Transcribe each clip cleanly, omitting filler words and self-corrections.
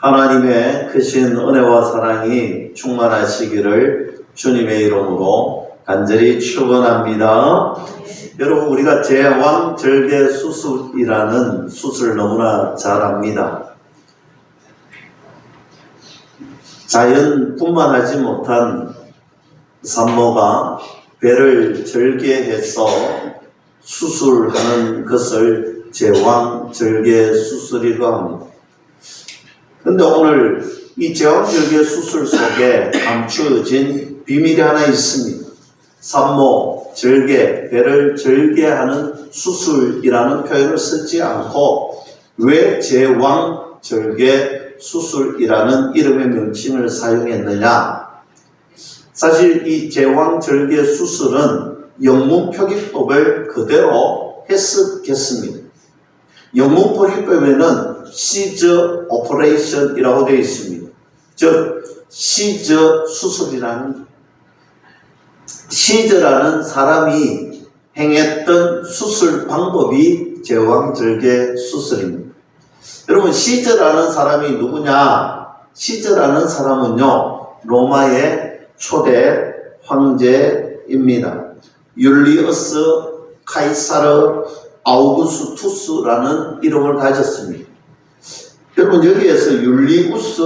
하나님의 크신 은혜와 사랑이 충만하시기를 주님의 이름으로 간절히 축원합니다. 여러분, 우리가 제왕절개수술이라는 수술을 너무나 잘 압니다. 자연 분만하지 못한 산모가 배를 절개해서 수술하는 것을 제왕절개수술이라고 합니다. 그런데 오늘 이 제왕절개 수술 속에 감추어진 비밀이 하나 있습니다. 산모, 절개, 배를 절개하는 수술이라는 표현을 쓰지 않고 왜 제왕절개 수술이라는 이름의 명칭을 사용했느냐? 사실 이 제왕절개 수술은 영문 표기법을 그대로 해석했습니다. 영문 표기법에는 시저 오퍼레이션이라고 되어 있습니다. 즉 시저 수술이라는, 시저라는 사람이 행했던 수술 방법이 제왕절개 수술입니다. 여러분, 시저라는 사람이 누구냐? 시저라는 사람은요, 로마의 초대 황제입니다. 율리어스 카이사르 아우구스투스라는 이름을 가졌습니다. 여러분, 여기에서 율리우스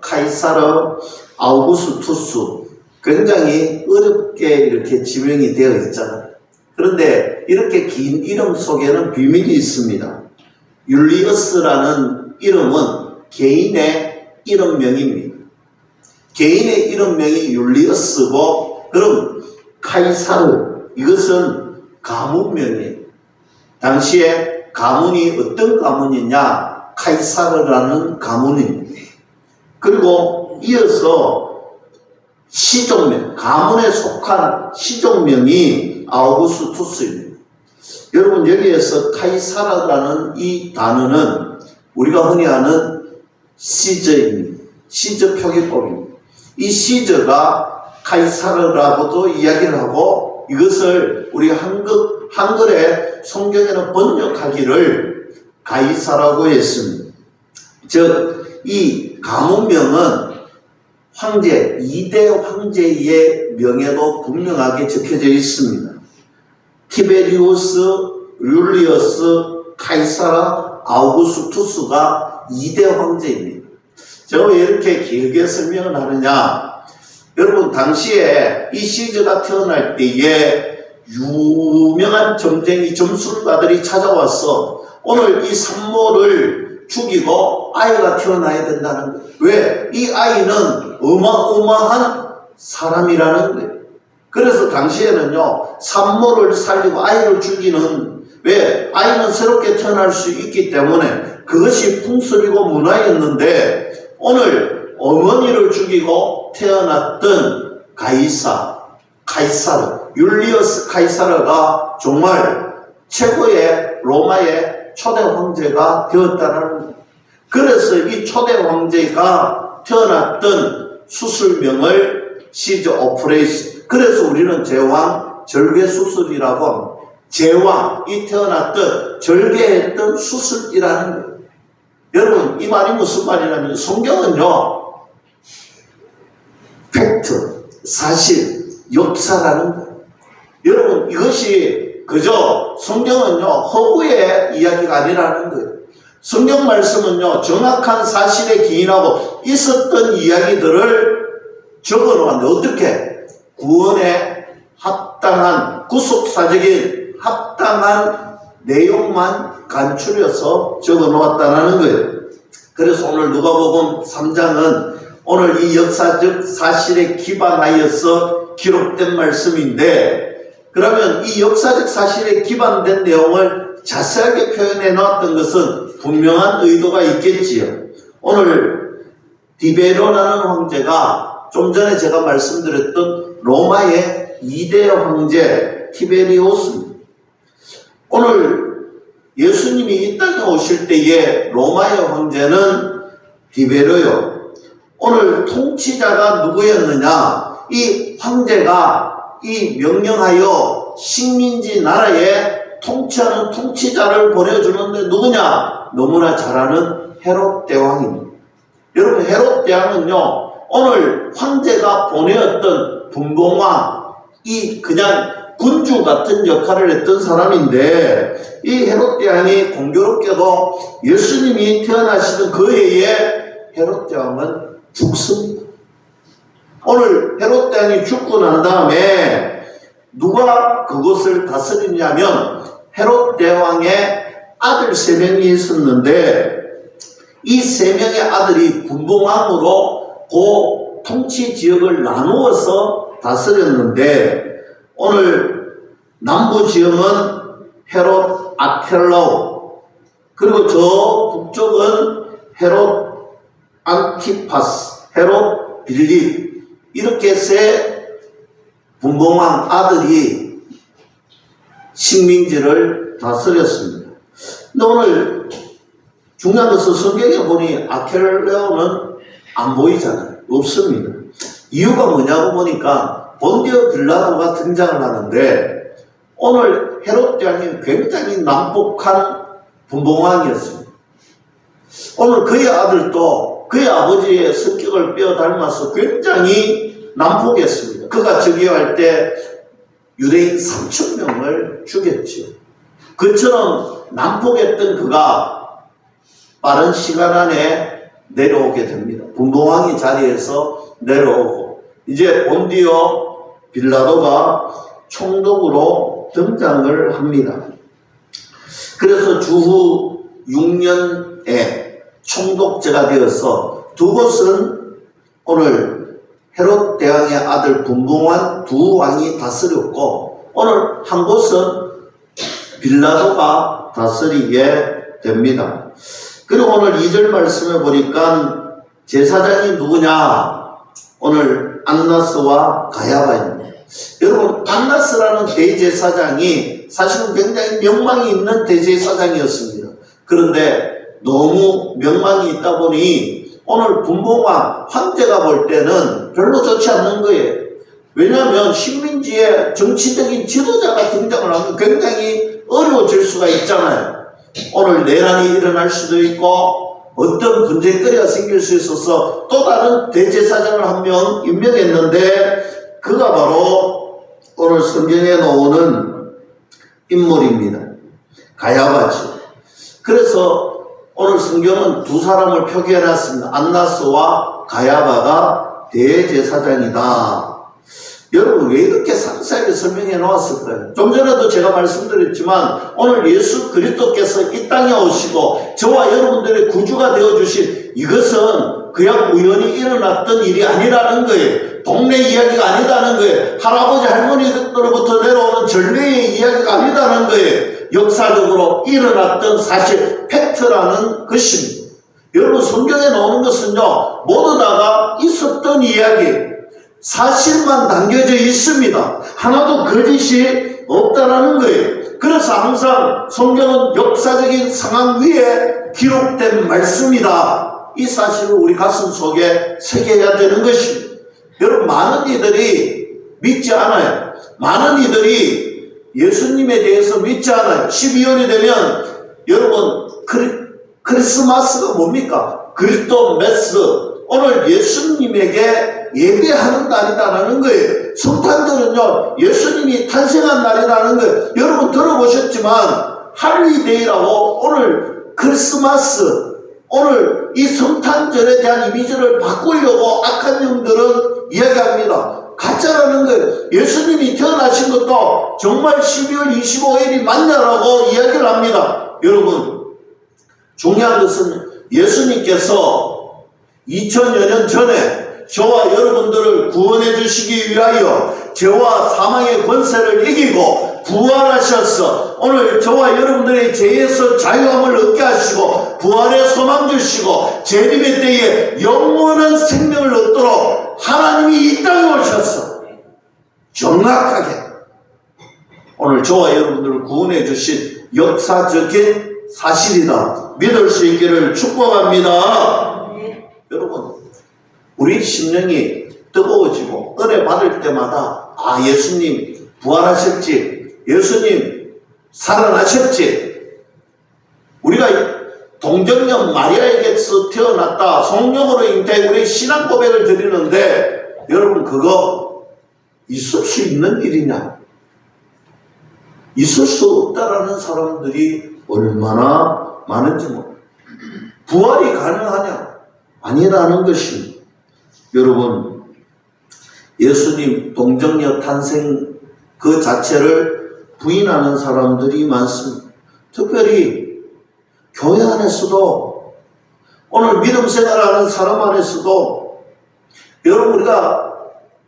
카이사르 아우구스투스 굉장히 어렵게 이렇게 지명이 되어 있잖아요. 그런데 이렇게 긴 이름 속에는 비밀이 있습니다. 율리우스라는 이름은 개인의 이름명입니다. 개인의 이름명이 율리우스고, 그럼 카이사르, 이것은 가문명이에요. 당시에 가문이 어떤 가문이냐? 카이사르라는 가문입니다. 그리고 이어서 시종명, 가문에 속한 시종명이 아우구스투스입니다. 여러분, 여기에서 카이사르라는 이 단어는 우리가 흔히 아는 시저입니다. 시저 표기법입니다. 이 시저가 카이사르라고도 이야기를 하고, 이것을 우리 한글의 성경에는 번역하기를 가이사라고 했습니다. 즉, 이 가문명은 황제, 2대 황제의 명예도 분명하게 적혀져 있습니다. 티베리우스, 율리어스, 카이사라, 아우구스투스가 2대 황제입니다. 제가 왜 이렇게 길게 설명을 하느냐? 여러분, 당시에 이 시저가 태어날 때에 유명한 점술가들이 찾아와서 오늘 이 산모를 죽이고 아이가 태어나야 된다는 거예요. 왜? 이 아이는 어마어마한 사람이라는 거예요. 그래서 당시에는요, 산모를 살리고 아이를 죽이는, 왜? 아이는 새롭게 태어날 수 있기 때문에 그것이 풍습이고 문화였는데, 오늘 어머니를 죽이고 태어났던 카이사르, 율리어스 카이사르가 정말 최고의 로마의 초대 황제가 되었다는 거예요. 그래서 이 초대 황제가 태어났던 수술명을 시저 오퍼레이션, 그래서 우리는 제왕 절개 수술이라고 합니다. 제왕이 태어났던, 절개했던 수술이라는 거예요. 여러분, 이 말이 무슨 말이냐면, 성경은요, 팩트, 사실, 역사라는 거예요. 여러분, 이것이 그저 성경은요, 허구의 이야기가 아니라는 거예요. 성경 말씀은요, 정확한 사실에 기인하고 있었던 이야기들을 적어 놓았는데, 어떻게? 구원에 합당한, 구속사적인 합당한 내용만 간추려서 적어 놓았다는 거예요. 그래서 오늘 누가복음 3장은 오늘 이 역사적 사실에 기반하여서 기록된 말씀인데, 그러면 이 역사적 사실에 기반된 내용을 자세하게 표현해 놓았던 것은 분명한 의도가 있겠지요. 오늘 디베로라는 황제가 좀 전에 제가 말씀드렸던 로마의 2대 황제 티베리우스입니다. 오늘 예수님이 이 땅에 오실 때에 로마의 황제는 디베로요. 오늘 통치자가 누구였느냐? 이 황제가 이 명령하여 식민지 나라에 통치하는 통치자를 보내주는데 누구냐? 너무나 잘 아는 헤롯 대왕입니다. 여러분, 헤롯 대왕은요, 오늘 황제가 보내었던 분봉왕이 그냥 군주 같은 역할을 했던 사람인데, 이 헤롯 대왕이 공교롭게도 예수님이 태어나시던 그 해에 헤롯 대왕은 죽습니다. 오늘 헤롯 대왕이 죽고 난 다음에 누가 그것을 다스리냐면 헤롯 대왕의 아들 3명이 있었는데, 이 3명의 아들이 분봉왕으로 그 통치 지역을 나누어서 다스렸는데, 오늘 남부 지역은 헤롯 아켈라오, 그리고 저 북쪽은 헤롯 안티파스, 헤롯 빌립, 이렇게 3 분봉왕 아들이 식민지를 다스렸습니다. 근데 오늘 중요한 것은 성경에 보니 아켈라오는 안 보이잖아요. 없습니다. 이유가 뭐냐고 보니까 본디오 빌라도가 등장을 하는데, 오늘 헤롯 대왕이 굉장히 난폭한 분봉왕이었습니다. 오늘 그의 아들도 그의 아버지의 성격을 빼어 닮아서 굉장히 난폭했습니다. 그가 즉위할 때 유대인 3,000명을 죽였지요. 그처럼 난폭했던 그가 빠른 시간 안에 내려오게 됩니다. 분봉왕이 자리에서 내려오고, 이제 본디오 빌라도가 총독으로 등장을 합니다. 그래서 주후 6년에 총독제가 되어서 두 곳은 오늘 헤롯 대왕의 아들 분봉왕 두 왕이 다스렸고, 오늘 한 곳은 빌라도가 다스리게 됩니다. 그리고 오늘 2절 말씀에 보니까 제사장이 누구냐? 오늘 안나스와 가야바입니다. 여러분, 안나스라는 대제사장이 사실은 굉장히 명망이 있는 대제사장이었습니다. 그런데 너무 명망이 있다 보니 오늘 분봉왕 황제가 볼 때는 별로 좋지 않는 거예요. 왜냐하면 식민지에 정치적인 지도자가 등장을 하면 굉장히 어려워질 수가 있잖아요. 오늘 내란이 일어날 수도 있고 어떤 분쟁거리가 생길 수 있어서 또 다른 대제사장을 한 명 임명했는데, 그가 바로 오늘 성경에 나오는 인물입니다. 가야바죠. 그래서 오늘 성경은 두 사람을 표기해 놨습니다. 안나스와 가야바가 대제사장이다. 여러분, 왜 이렇게 상세하게 설명해 놓았을까요? 좀 전에도 제가 말씀드렸지만 오늘 예수 그리스도께서 이 땅에 오시고 저와 여러분들의 구주가 되어주신 이것은 그냥 우연히 일어났던 일이 아니라는 거예요. 동네 이야기가 아니다는 거예요. 할아버지 할머니들로부터 내려오는 전례의 이야기가 아니다는 거예요. 역사적으로 일어났던 사실, 팩트라는 것입니다. 여러분, 성경에 나오는 것은요, 모두 다가 있었던 이야기, 사실만 담겨져 있습니다. 하나도 거짓이 없다라는 거예요. 그래서 항상 성경은 역사적인 상황 위에 기록된 말씀이다. 이 사실을 우리 가슴 속에 새겨야 되는 것입니다. 여러분, 많은 이들이 믿지 않아요. 많은 이들이 예수님에 대해서 믿지 않아요. 12월이 되면 여러분, 크리스마스가 뭡니까? 그리스도 메스, 오늘 예수님에게 예배하는 날이다라는 거예요. 성탄절은요, 예수님이 탄생한 날이라는 거예요. 여러분 들어보셨지만 할리데이라고 오늘 크리스마스, 오늘 이 성탄절에 대한 이미지를 바꾸려고 악한 영들은 이야기합니다. 가짜라는 거예요. 예수님이 태어나신 것도 정말 12월 25일이 맞냐라고 이야기를 합니다. 여러분, 중요한 것은 예수님께서 2000여 년 전에 저와 여러분들을 구원해 주시기 위하여 죄와 사망의 권세를 이기고 부활하셔서 오늘 저와 여러분들의 죄에서 자유함을 얻게 하시고 부활의 소망 주시고 재림의 때에 영원한 생명을 얻도록 하나님이 이 땅에 오셔서 정확하게 오늘 저와 여러분들을 구원해 주신 역사적인 사실이다. 믿을 수 있기를 축복합니다. 여러분, 우리 심령이 뜨거워지고 은혜 받을 때마다 예수님 부활하셨지, 예수님 살아나셨지, 우리가 동정녀 마리아에게서 태어났다, 성령으로 잉태해 우리 신앙 고백을 드리는데, 여러분 그거 있을 수 있는 일이냐? 있을 수 없다라는 사람들이 얼마나 많은지 몰라요. 부활이 가능하냐? 아니라는 것입니다. 여러분, 예수님 동정녀 탄생 그 자체를 부인하는 사람들이 많습니다. 특별히 교회 안에서도, 오늘 믿음 생활하는 사람 안에서도, 여러분 우리가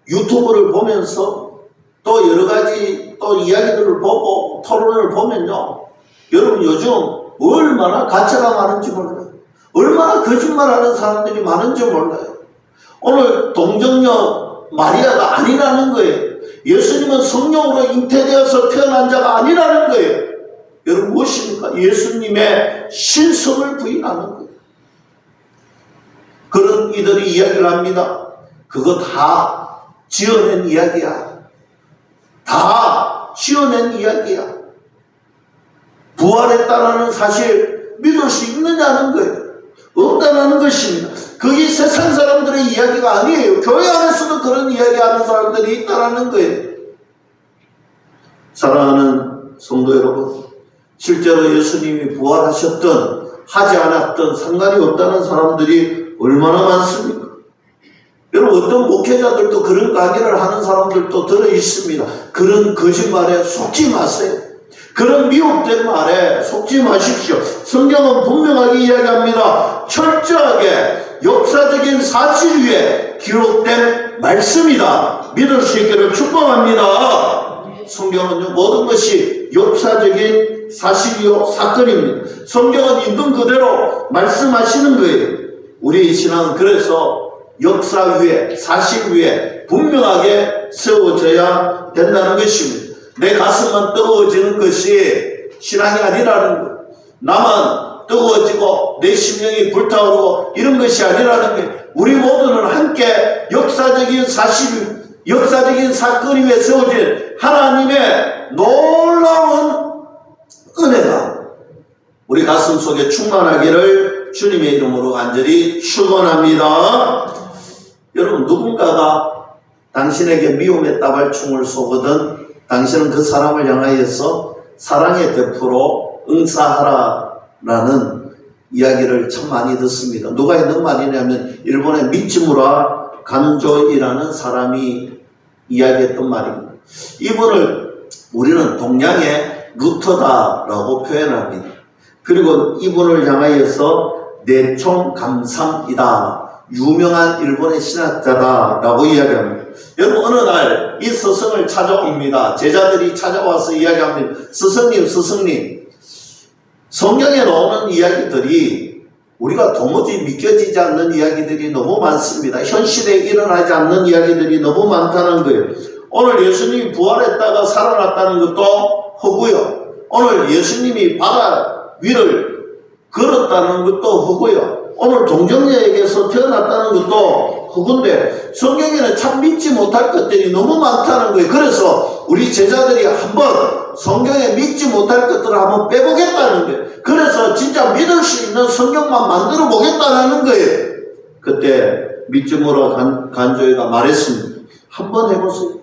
유튜브를 보면서 또 여러 가지 또 이야기들을 보고 토론을 보면요, 여러분 요즘 얼마나 가짜가 많은지 몰라요. 얼마나 거짓말하는 사람들이 많은지 몰라요. 오늘 동정녀 마리아가 아니라는 거예요. 예수님은 성령으로 잉태되어서 태어난 자가 아니라는 거예요. 여러분 무엇입니까? 예수님의 신성을 부인하는 거예요. 그런 이들이 이야기를 합니다. 그거 다 지어낸 이야기야. 다 지어낸 이야기야. 부활했다라는 사실 믿을 수 있느냐는 거예요. 없다라는 것입니다. 그게 세상 사람들의 이야기가 아니에요. 교회 안에서도 그런 이야기하는 사람들이 있다라는 거예요. 사랑하는 성도 여러분, 실제로 예수님이 부활하셨든 하지 않았든 상관이 없다는 사람들이 얼마나 많습니까? 여러분 어떤 목회자들도 그런 강의를 하는 사람들도 들어 있습니다. 그런 거짓말에 속지 마세요. 그런 미혹된 말에 속지 마십시오. 성경은 분명하게 이야기합니다. 철저하게 역사적인 사실 위에 기록된 말씀이다. 믿을 수 있기를 축복합니다. 성경은 모든 것이 역사적인 사실이요 사건입니다. 성경은 있는 그대로 말씀하시는 거예요. 우리 신앙은 그래서 역사 위에 사실 위에 분명하게 세워져야 된다는 것입니다. 내 가슴만 뜨거워지는 것이 신앙이 아니라는 것, 나만 뜨거워지고 내 심령이 불타오르고 이런 것이 아니라는 것, 우리 모두는 함께 역사적인 사실, 역사적인 사건 위에 세워진 하나님의 놀라운 은혜가 우리 가슴 속에 충만하기를 주님의 이름으로 간절히 축원합니다. 여러분, 누군가가 당신에게 미움의 따발총을 쏘거든 당신은 그 사람을 향하여서 사랑의 대포로 응사하라라는 이야기를 참 많이 듣습니다. 누가 있는 말이냐면 일본의 미츠무라 간조이라는 사람이 이야기했던 말입니다. 이분을 우리는 동양의 루터다라고 표현합니다. 그리고 이분을 향하여서 내총감삼이다, 유명한 일본의 신학자다라고 이야기합니다. 여러분 어느 날 이 스승을 찾아옵니다. 제자들이 찾아와서 이야기합니다. 스승님, 성경에 나오는 이야기들이 우리가 도무지 믿겨지지 않는 이야기들이 너무 많습니다. 현실에 일어나지 않는 이야기들이 너무 많다는 거예요. 오늘 예수님이 부활했다가 살아났다는 것도 허구요. 오늘 예수님이 바다 위를 걸었다는 것도 허구요. 오늘 동정녀에게서 태어났다는 것도 허구인데 성경에는 참 믿지 못할 것들이 너무 많다는 거예요. 그래서 우리 제자들이 한번 성경에 믿지 못할 것들을 한번 빼보겠다는 거예요. 그래서 진짜 믿을 수 있는 성경만 만들어 보겠다는 거예요. 그때 미츠무라 간조이가 말했습니다. 한번 해보세요.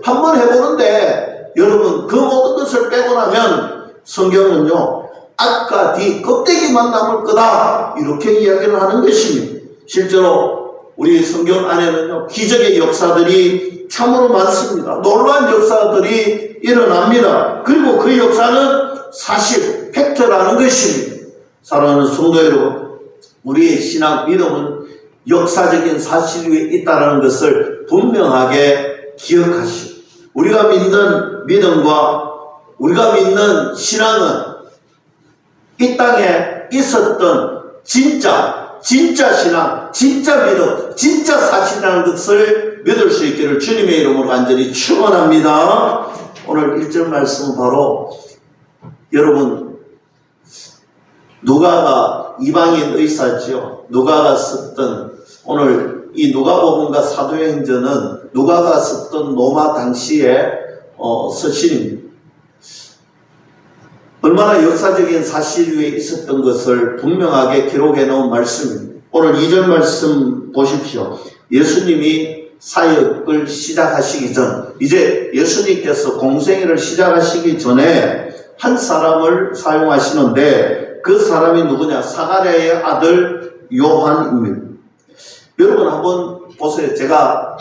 한번 해보는데 여러분 그 모든 것을 빼고 나면 성경은요 앞과 뒤 껍데기만 남을 거다, 이렇게 이야기를 하는 것입니다. 실제로 우리 성경 안에는요 기적의 역사들이 참으로 많습니다. 놀라운 역사들이 일어납니다. 그리고 그 역사는 사실 팩트라는 것입니다. 사랑하는 성도 여러분, 우리의 신앙 믿음은 역사적인 사실 위에 있다는 것을 분명하게 기억하시고, 우리가 믿는 믿음과 우리가 믿는 신앙은 이 땅에 있었던 진짜 신앙, 진짜 믿음, 진짜 사실이라는 것을 믿을 수 있기를 주님의 이름으로 간절히 축원합니다. 오늘 1절 말씀은 바로 여러분 누가가 이방인 의사지요. 누가가 썼던, 오늘 이 누가복음과 사도행전은 누가가 썼던 로마 당시의 서신입니다. 얼마나 역사적인 사실 위에 있었던 것을 분명하게 기록해 놓은 말씀입니다. 오늘 2절 말씀 보십시오. 예수님이 사역을 시작하시기 전, 이제 예수님께서 공생애를 시작하시기 전에 한 사람을 사용하시는데 그 사람이 누구냐? 사가랴의 아들 요한입니다. 여러분 한번 보세요. 제가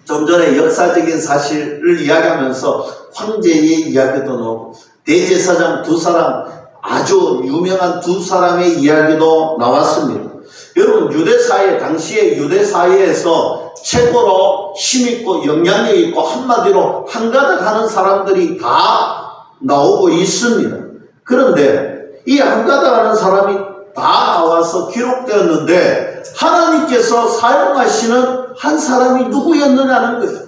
좀 전에 역사적인 사실을 이야기하면서 황제의 이야기도 나오고 대제사장 두 사람, 아주 유명한 두 사람의 이야기도 나왔습니다. 여러분 유대사회, 당시의 유대사회에서 최고로 힘있고 영향력 있고 한마디로 한가득 하는 사람들이 다 나오고 있습니다. 그런데 이 한가득 하는 사람이 다 나와서 기록되었는데 하나님께서 사용하시는 한 사람이 누구였느냐는 거예요.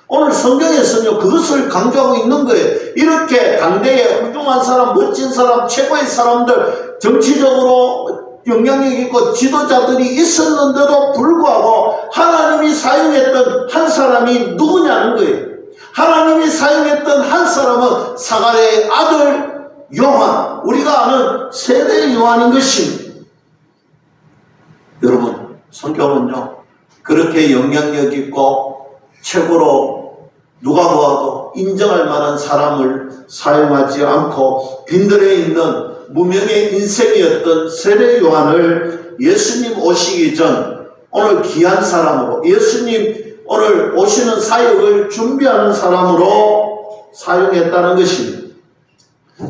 오늘 성경에서는요 그것을 강조하고 있는 거예요. 이렇게 당대에 훌륭한 사람, 멋진 사람, 최고의 사람들, 정치적으로 영향력 있고 지도자들이 있었는데도 불구하고 하나님이 사용했던 한 사람이 누구냐는 거예요. 하나님이 사용했던 한 사람은 사가랴의 아들 요한, 우리가 아는 세례 요한인 것입니다. 여러분 성경은요 그렇게 영향력 있고 최고로 누가 보아도 인정할 만한 사람을 사용하지 않고 빈들에 있는 무명의 인생이었던 세례 요한을 예수님 오시기 전 오늘 귀한 사람으로, 예수님 오늘 오시는 사역을 준비하는 사람으로 사용했다는 것입니다.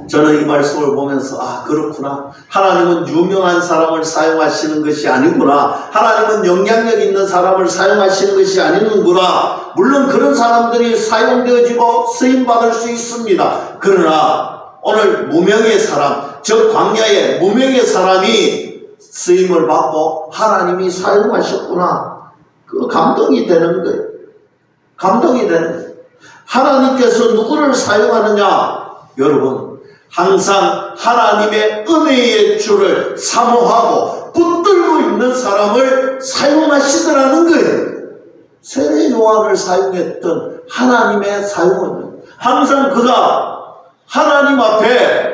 저는 이 말씀을 보면서 그렇구나, 하나님은 유명한 사람을 사용하시는 것이 아니구나, 하나님은 영향력 있는 사람을 사용하시는 것이 아니구나. 물론 그런 사람들이 사용되어지고 쓰임받을 수 있습니다. 그러나 오늘 무명의 사람, 저 광야에 무명의 사람이 쓰임을 받고 하나님이 사용하셨구나, 그 감동이 되는 거예요. 감동이 되는 거예요. 하나님께서 누구를 사용하느냐? 여러분 항상 하나님의 은혜의 줄을 사모하고 붙들고 있는 사람을 사용하시더라는 거예요. 세례 요한을 사용했던 하나님의 사용은 항상 그가 하나님 앞에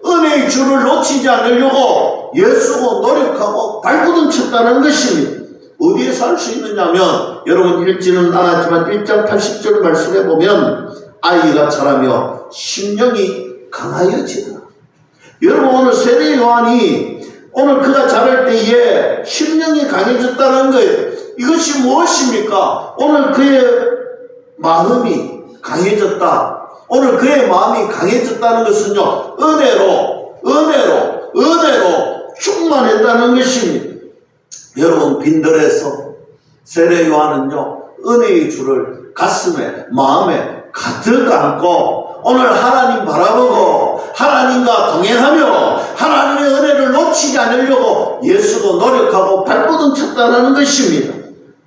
은혜의 줄을 놓치지 않으려고 애쓰고 노력하고 발버둥쳤다는 것입니다. 어디에서 할 수 있느냐면 여러분 읽지는 않았지만 1장 80절 말씀에 보면 아이가 자라며 심령이 강하여지더라. 여러분 오늘 세례 요한이 오늘 그가 자랄 때에 심령이 강해졌다는 거예요. 이것이 무엇입니까? 오늘 그의 마음이 강해졌다. 오늘 그의 마음이 강해졌다는 것은요 은혜로 충만했다는 것입니다. 여러분 빈들에서 세례 요한은요 은혜의 줄을 가슴에 마음에 가득 안고 오늘 하나님 바라보고 하나님과 동행하며 하나님의 은혜를 놓치지 않으려고 애쓰고 노력하고 발버둥쳤다는 것입니다.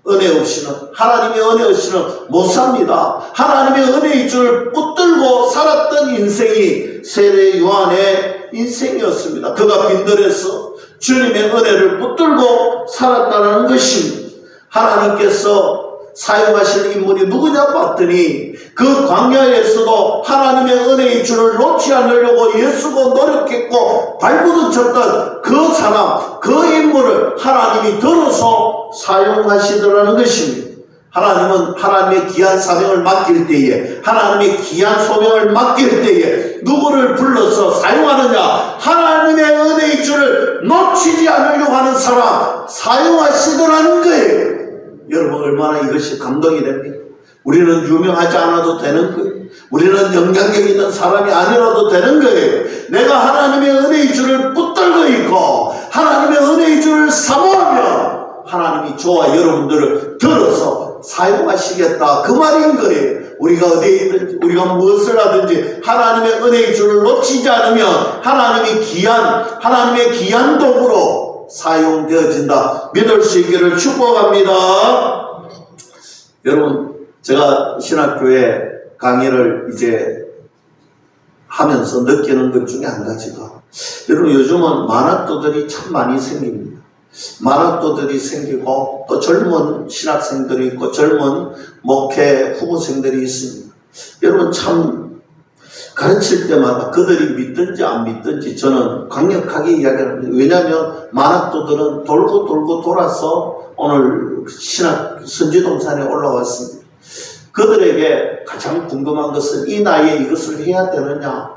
은혜 없이는, 하나님의 은혜 없이는 못 삽니다. 하나님의 은혜의 줄을 붙들고 살았던 인생이 세례 요한의 인생이었습니다. 그가 빈들에서 주님의 은혜를 붙들고 살았다는 것입니다. 하나님께서 사용하실 인물이 누구냐 봤더니 그 광야에서도 하나님의 은혜의 줄을 놓지 않으려고 애쓰고 노력했고 발버둥쳤던 그 사람, 그 인물을 하나님이 들어서 사용하시더라는 것입니다. 하나님은 하나님의 귀한 사명을 맡길 때에, 하나님의 귀한 소명을 맡길 때에 누구를 불러서 사용하느냐? 하나님의 은혜의 줄을 놓치지 않으려고 하는 사람 사용하시더라는 거예요. 여러분 얼마나 이것이 감동이 됩니까? 우리는 유명하지 않아도 되는 거예요. 우리는 영향력 있는 사람이 아니라도 되는 거예요. 내가 하나님의 은혜의 줄을 붙들고 있고 하나님의 은혜의 줄을 사모하면 하나님이 저와 여러분들을 들어서 사용하시겠다, 그 말인 거예요. 우리가 어디에 있든지 우리가 무엇을 하든지 하나님의 은혜의 줄을 놓치지 않으면 하나님의 귀한 도구로 사용되어진다 믿을 수 있기를 축복합니다. 여러분 제가 신학교에 강의를 이제 하면서 느끼는 것 중에 한 가지가, 여러분 요즘은 만학도들이 참 많이 생깁니다. 만학도들이 생기고 또 젊은 신학생들이 있고 젊은 목회 후보생들이 있습니다. 여러분 참 가르칠 때마다 그들이 믿든지 안 믿든지 저는 강력하게 이야기를 합니다. 왜냐하면 만학도들은 돌고 돌고 돌아서 오늘 신학 선지동산에 올라왔습니다. 그들에게 가장 궁금한 것은 이 나이에 이것을 해야 되느냐,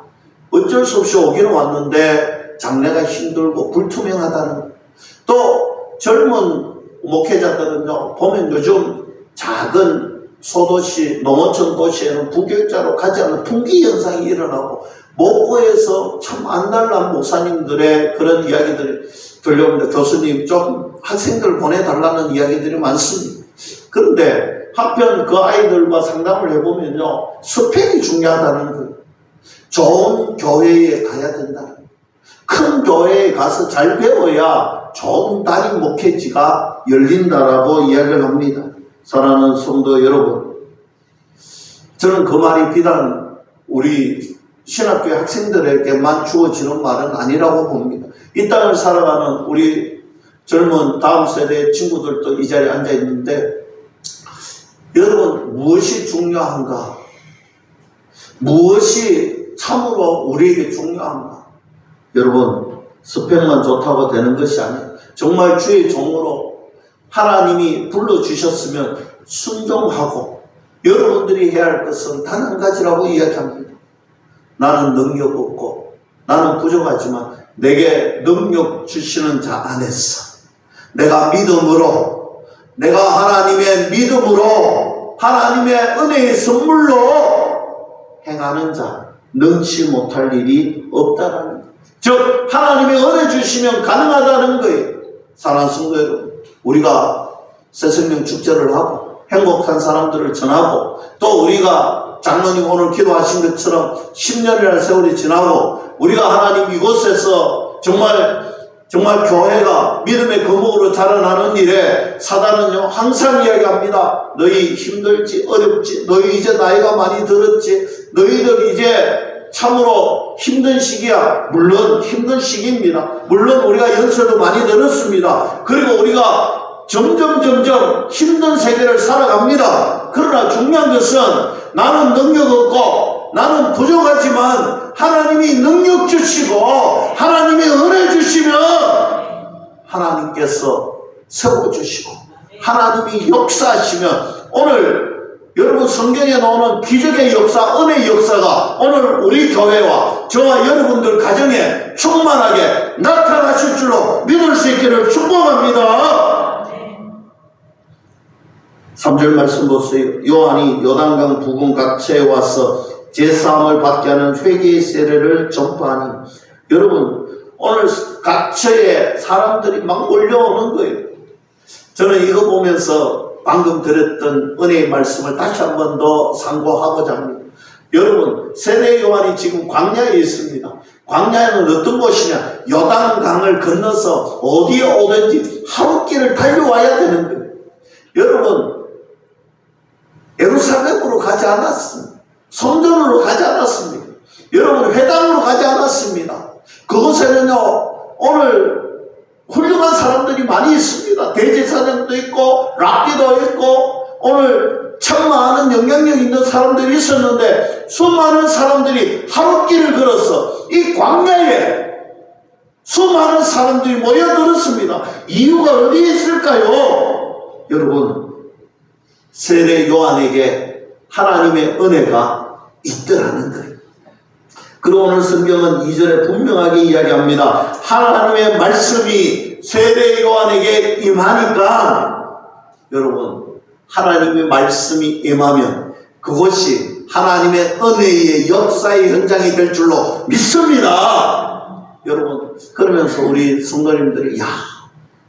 어쩔 수 없이 오기는 왔는데 장래가 힘들고 불투명하다는. 또 젊은 목회자들은요, 보면 요즘 작은 소도시, 농어촌 도시에는 부교육자로 가지 않는 풍기 현상이 일어나고, 목포에서 참 안달난 목사님들의 그런 이야기들이 들려옵니다. 교수님 좀 학생들 보내달라는 이야기들이 많습니다. 그런데 한편 그 아이들과 상담을 해보면요, 스펙이 중요하다는 거예요. 좋은 교회에 가야 된다. 큰 교회에 가서 잘 배워야 좋은 담임 목회지가 열린다라고 이야기를 합니다. 사랑하는 성도 여러분, 저는 그 말이 비단 우리 신학교의 학생들에게만 주어지는 말은 아니라고 봅니다. 이 땅을 살아가는 우리 젊은 다음 세대의 친구들도 이 자리에 앉아 있는데, 여러분 무엇이 중요한가? 무엇이 참으로 우리에게 중요한가? 여러분, 스펙만 좋다고 되는 것이 아니에요. 정말 주의 종으로 하나님이 불러주셨으면 순종하고, 여러분들이 해야 할 것은 단 한 가지라고 이야기합니다. 나는 능력 없고 나는 부족하지만 내게 능력 주시는 자 안에서 내가 믿음으로, 내가 하나님의 믿음으로 하나님의 은혜의 선물로 행하는 자, 능치 못할 일이 없다라는 거예요. 즉 하나님의 은혜 주시면 가능하다는 거예요. 사랑하는 성도 여러분, 우리가 새생명 축제를 하고 행복한 사람들을 전하고, 또 우리가 장로님 오늘 기도하신 것처럼 10년이라는 세월이 지나고 우리가 하나님 이곳에서 정말 교회가 믿음의 거목으로 자라나는 일에 사단은요 항상 이야기합니다. 너희 힘들지, 어렵지, 너희 이제 나이가 많이 들었지, 너희들 이제 참으로 힘든 시기야. 물론 힘든 시기입니다. 물론 우리가 연세도 많이 들었습니다. 그리고 우리가 점점 힘든 세계를 살아갑니다. 그러나 중요한 것은 나는 능력 없고 나는 부족하지만 하나님이 능력 주시고 하나님이 은혜 주시면 하나님께서 세워주시고 하나님이 역사하시면, 오늘 여러분 성경에 나오는 기적의 역사, 은혜의 역사가 오늘 우리 교회와 저와 여러분들 가정에 충만하게 나타나실 줄로 믿을 수 있기를 축복합니다. 3절 말씀 보세요. 요한이 요단강 부근 각처에 와서 제사함을 받게 하는 회개의 세례를 전파하니. 여러분, 오늘 각처에 사람들이 막 몰려오는 거예요. 저는 이거 보면서 방금 드렸던 은혜의 말씀을 다시 한 번 더 상고하고자 합니다. 여러분, 세례 요한이 지금 광야에 있습니다. 광야에는 어떤 곳이냐? 요단강을 건너서 어디에 오든지 하루길을 달려와야 되는 거예요. 여러분, 예루살렘으로 가지 않았습니다. 성전으로 가지 않았습니다. 여러분, 회당으로 가지 않았습니다. 그곳에는요 오늘 훌륭한 사람들이 많이 있습니다. 대제사장도 있고 랍비도 있고 오늘 참 많은 영향력 있는 사람들이 있었는데, 수많은 사람들이 하루길을 걸어서 이 광야에 수많은 사람들이 모여들었습니다. 이유가 어디에 있을까요? 여러분, 세례 요한에게 하나님의 은혜가 있더라는 거예요. 그리고 오늘 성경은 2절에 분명하게 이야기합니다. 하나님의 말씀이 세례 요한에게 임하니까, 여러분, 하나님의 말씀이 임하면 그것이 하나님의 은혜의 역사의 현장이 될 줄로 믿습니다. 여러분, 그러면서 우리 성도님들이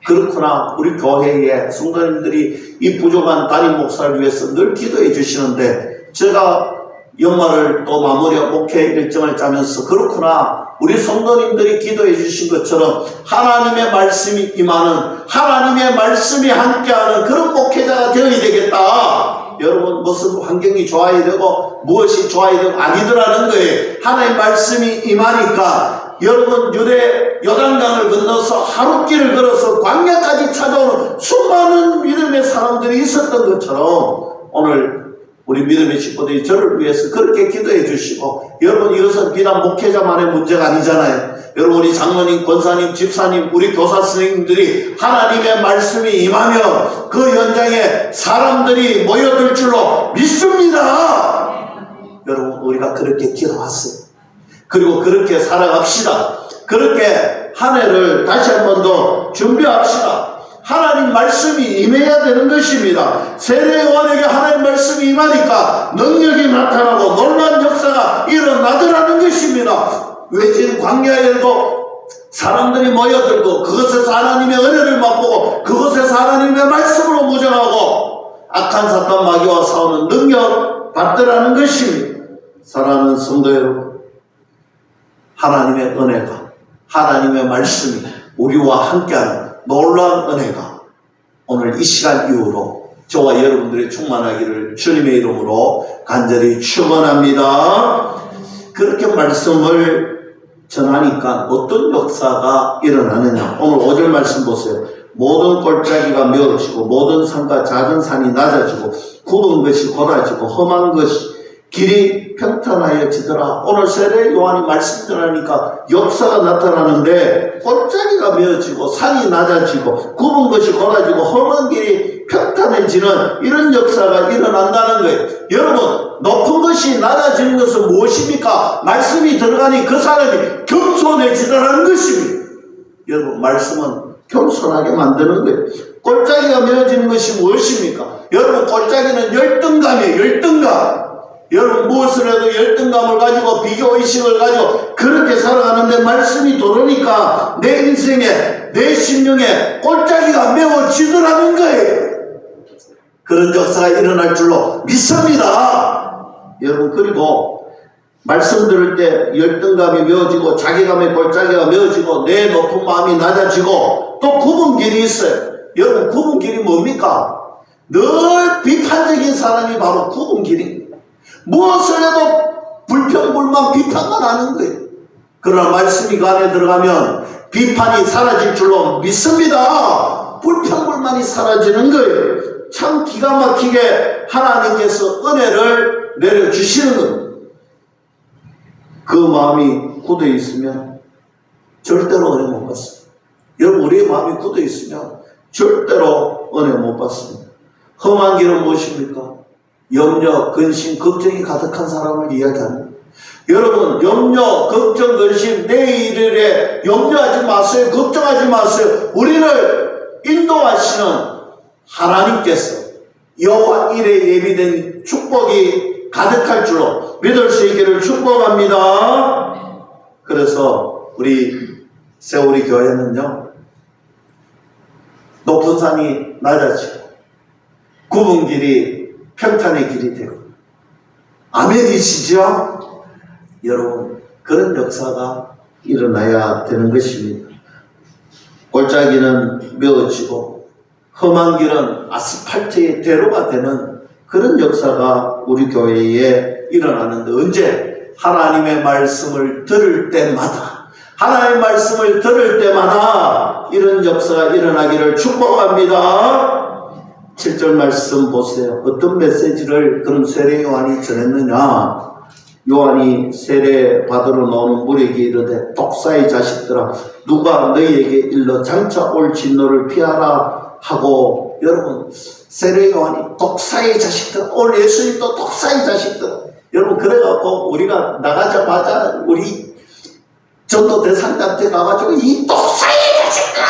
그렇구나, 우리 교회에 성도님들이 이 부족한 담임 목사를 위해서 늘 기도해 주시는데, 제가 연말을 또 마무리하고 목회 일정을 짜면서 그렇구나, 우리 성도님들이 기도해 주신 것처럼 하나님의 말씀이 임하는, 하나님의 말씀이 함께하는 그런 목회자가 되어야 되겠다. 여러분, 무슨 환경이 좋아야 되고 무엇이 좋아야 되고 아니더라는 거예요. 하나님의 말씀이 임하니까 여러분, 유대 요단강을 건너서 하루길을 걸어서 광야까지 찾아오는 수많은 믿음의 사람들이 있었던 것처럼 오늘 우리 믿음의 식구들이 저를 위해서 그렇게 기도해 주시고, 여러분 이것은 비단 목회자만의 문제가 아니잖아요. 여러분 우리 장로님, 권사님, 집사님, 우리 교사 선생님들이 하나님의 말씀이 임하면 그 현장에 사람들이 모여들 줄로 믿습니다. 여러분 우리가 그렇게 기도하세요. 그리고 그렇게 살아갑시다. 그렇게 한 해를 다시 한 번 더 준비합시다. 하나님 말씀이 임해야 되는 것입니다. 세례요한에게 하나님 말씀이 임하니까 능력이 나타나고 놀라운 역사가 일어나더라는 것입니다. 외진 광야에도 사람들이 모여들고 그것에서 하나님의 은혜를 맛보고 그것에서 하나님의 말씀으로 무장하고 악한 사탄 마귀와 싸우는 능력 받더라는 것입니다. 사랑하는 성도 여러분, 하나님의 은혜가, 하나님의 말씀이 우리와 함께하는 놀라운 은혜가 오늘 이 시간 이후로 저와 여러분들이 충만하기를 주님의 이름으로 간절히 축원합니다. 그렇게 말씀을 전하니까 어떤 역사가 일어나느냐. 오늘 5절 말씀 보세요. 모든 골짜기가 메어지고 모든 산과 작은 산이 낮아지고 굽은 것이 곧아지고 험한 것이 길이 평탄하여지더라. 오늘 세례 요한이 말씀 전하니까 역사가 나타나는데 골짜기가 메어지고 산이 낮아지고 굽은 것이 곧아지고 험한 길이 평탄해지는 이런 역사가 일어난다는 거예요. 여러분 높은 것이 낮아지는 것은 무엇입니까? 말씀이 들어가니 그 사람이 겸손해지더라는 것입니다. 여러분 말씀은 겸손하게 만드는 거예요. 골짜기가 메어지는 것이 무엇입니까? 여러분 골짜기는 열등감이에요. 열등감. 여러분 무엇을 해도 열등감을 가지고 비교의식을 가지고 그렇게 살아가는데 말씀이 들어오니까 내 인생에 내 심령에 골짜기가 메워지더라는 거예요. 그런 역사가 일어날 줄로 믿습니다. 여러분 그리고 말씀 들을 때 열등감이 메워지고 자기감의 골짜기가 메워지고 내 높은 마음이 낮아지고 또 굽은 길이 있어요. 여러분 굽은 길이 뭡니까? 늘 비판적인 사람이 바로 굽은 길입니다. 무엇을 해도 불평불만 비판만 하는 거예요. 그러나 말씀이 그 안에 들어가면 비판이 사라질 줄로 믿습니다. 불평불만이 사라지는 거예요. 참 기가 막히게 하나님께서 은혜를 내려주시는 겁니다. 그 마음이 굳어 있으면 절대로 은혜 못 받습니다. 여러분 우리의 마음이 굳어 있으면 절대로 은혜 못 받습니다. 험한 길은 무엇입니까? 염려, 근심, 걱정이 가득한 사람을 이야기합니다. 여러분 염려, 걱정, 근심 내일에 염려하지 마세요. 걱정하지 마세요. 우리를 인도하시는 하나님께서 여호와 일에 예비된 축복이 가득할 줄로 믿을 수 있기를 축복합니다. 그래서 우리 세우리 교회는요 높은 산이 낮아지고 굽은 길이 평탄의 길이 되고 아멘이시죠? 여러분 그런 역사가 일어나야 되는 것입니다. 골짜기는 메어지고 험한 길은 아스팔트의 대로가 되는 그런 역사가 우리 교회에 일어나는데 언제? 하나님의 말씀을 들을 때마다 하나님의 말씀을 들을 때마다 이런 역사가 일어나기를 축복합니다. 7절 말씀 보세요. 어떤 메시지를 그런 세례 요한이 전했느냐. 요한이 세례 받으러 나오는 무리에게 이르되 독사의 자식들아 누가 너희에게 일러 장차 올 진노를 피하라 하고. 여러분 세례 요한이 독사의 자식들, 오늘 예수님도 독사의 자식들. 여러분 그래갖고 우리가 나가자마자 우리 전도 대상자한테 가가지고 이 독사의 자식들아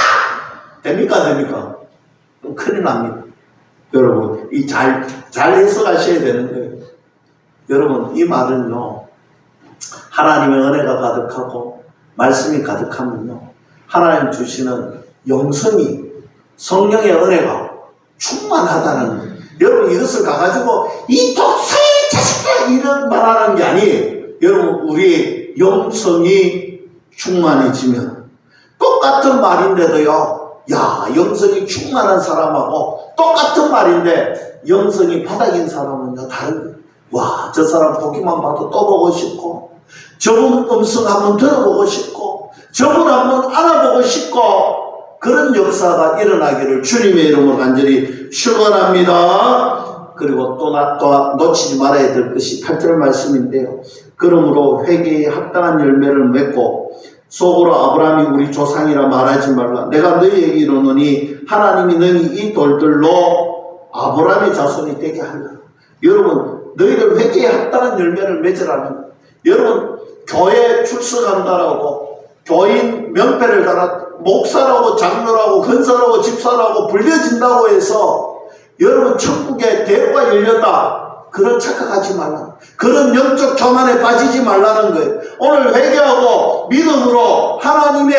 됩니까? 됩니까? 큰일 납니다. 여러분, 이 잘 해석하셔야 되는 거예요. 여러분, 이 말은요, 하나님의 은혜가 가득하고, 말씀이 가득하면요, 하나님 주시는 영성이, 성령의 은혜가 충만하다는 거예요. 여러분, 이것을 가가지고, 이 독사의 자식들! 이런 말하는 게 아니에요. 여러분, 우리의 영성이 충만해지면, 똑같은 말인데도요, 야, 영성이 충만한 사람하고 똑같은 말인데 영성이 바닥인 사람은요 다른 거예요. 와, 저 사람 보기만 봐도 또 보고 싶고 저분 음성 한번 들어보고 싶고 저분 한번 알아보고 싶고 그런 역사가 일어나기를 주님의 이름으로 간절히 축원합니다. 그리고 또 놓치지 말아야 될 것이 8절 말씀인데요. 그러므로 회개에 합당한 열매를 맺고 속으로 아브라함이 우리 조상이라 말하지 말라. 내가 너희에게 이르노니 하나님이 너희 이 돌들로 아브라함의 자손이 되게 하리라. 여러분, 너희들 회개에 합당한 열매를 맺으라는 거예요. 여러분, 교회 출석한다라고 교인 명패를 달아 목사라고 장로라고 권사라고 집사라고 불려진다고 해서 여러분 천국에 대로가 열렸다, 그런 착각하지 말라. 그런 영적 교만에 빠지지 말라는 거예요. 오늘 회개하고 믿음으로 하나님의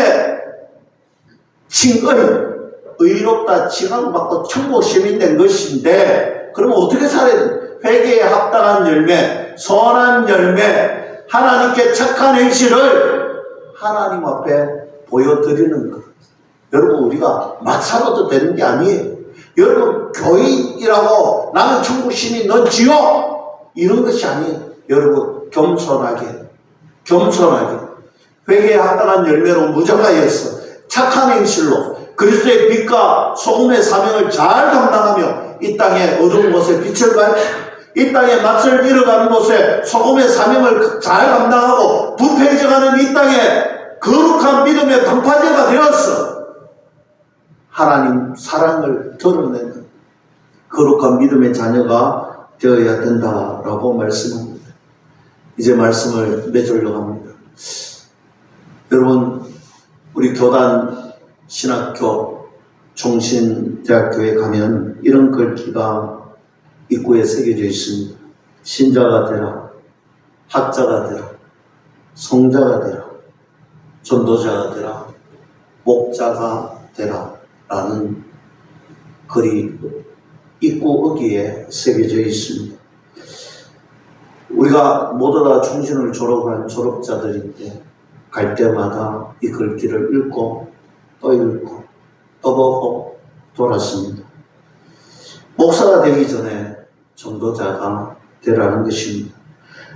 칭의, 의롭다 칭함받고 천국 시민 된 것인데, 그러면 어떻게 살아야 돼? 회개에 합당한 열매, 선한 열매, 하나님께 착한 행실을 하나님 앞에 보여드리는 것. 여러분, 우리가 막 살아도 되는 게 아니에요. 여러분, 교인이라고 나는 천국 시민, 넌 지옥, 이런 것이 아니에요. 여러분, 겸손하게 회개에 합당한 열매로 무장하여서 착한 행실로 그리스도의 빛과 소금의 사명을 잘 감당하며 이 땅의 어두운 곳에 빛을 발하며 이 땅에 낯을 잃어가는 곳에 소금의 사명을 잘 감당하고 부패해져가는 이 땅에 거룩한 믿음의 방파제가 되어서 하나님 사랑을 드러내는 거룩한 믿음의 자녀가 되어야 된다라고 말씀합니다. 이제 말씀을 맺으려고 합니다. 여러분, 우리 교단 신학교 종신대학교에 가면 이런 글귀가 입구에 새겨져 있습니다. 신자가 되라, 학자가 되라, 성자가 되라, 전도자가 되라, 목자가 되라 라는 글이 입구 어귀에 새겨져 있습니다. 우리가 모두 다 종신을 졸업한 졸업자들인데 갈 때마다 이 글귀를 읽고 또 읽고 또 보고 돌았습니다. 목사가 되기 전에 전도자가 되라는 것입니다.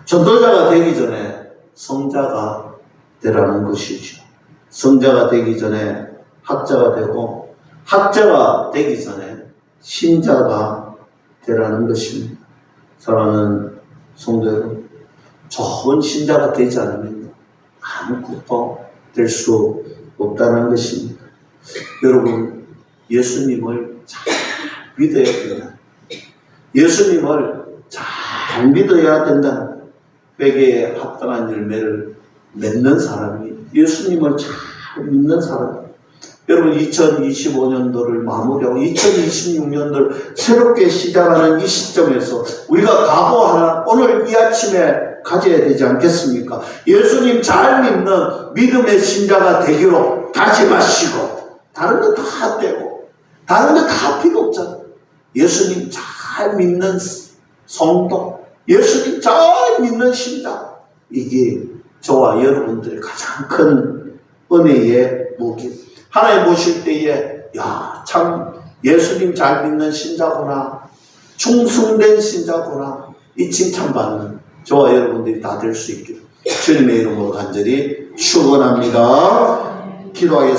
전도자가 되기 전에 성자가 되라는 것이죠. 성자가 되기 전에 학자가 되고 학자가 되기 전에 신자가 되라는 것입니다. 사랑하는 성도 여러분, 좋은 신자가 되지 않으면 아무것도 될 수 없다는 것입니다. 여러분, 예수님을 잘 믿어야 된다. 예수님을 잘 믿어야 된다. 회개에 합당한 열매를 맺는 사람이 예수님을 잘 믿는 사람. 여러분, 2025년도를 마무리하고 2026년도를 새롭게 시작하는 이 시점에서 우리가 각오하는 오늘 이 아침에 가져야 되지 않겠습니까? 예수님 잘 믿는 믿음의 신자가 되기로 다짐하시고, 다른 거 다 떼고 다른 거 다 필요 없잖아. 예수님 잘 믿는 성도, 예수님 잘 믿는 신자, 이게 저와 여러분들의 가장 큰 은혜의 무기. 하나님 보실 때에 참 예수님 잘 믿는 신자구나, 충성된 신자구나, 이 칭찬받는 저와 여러분들이 다 될 수 있기를 주님의 이름으로 간절히 축원합니다. 기도하겠습니다.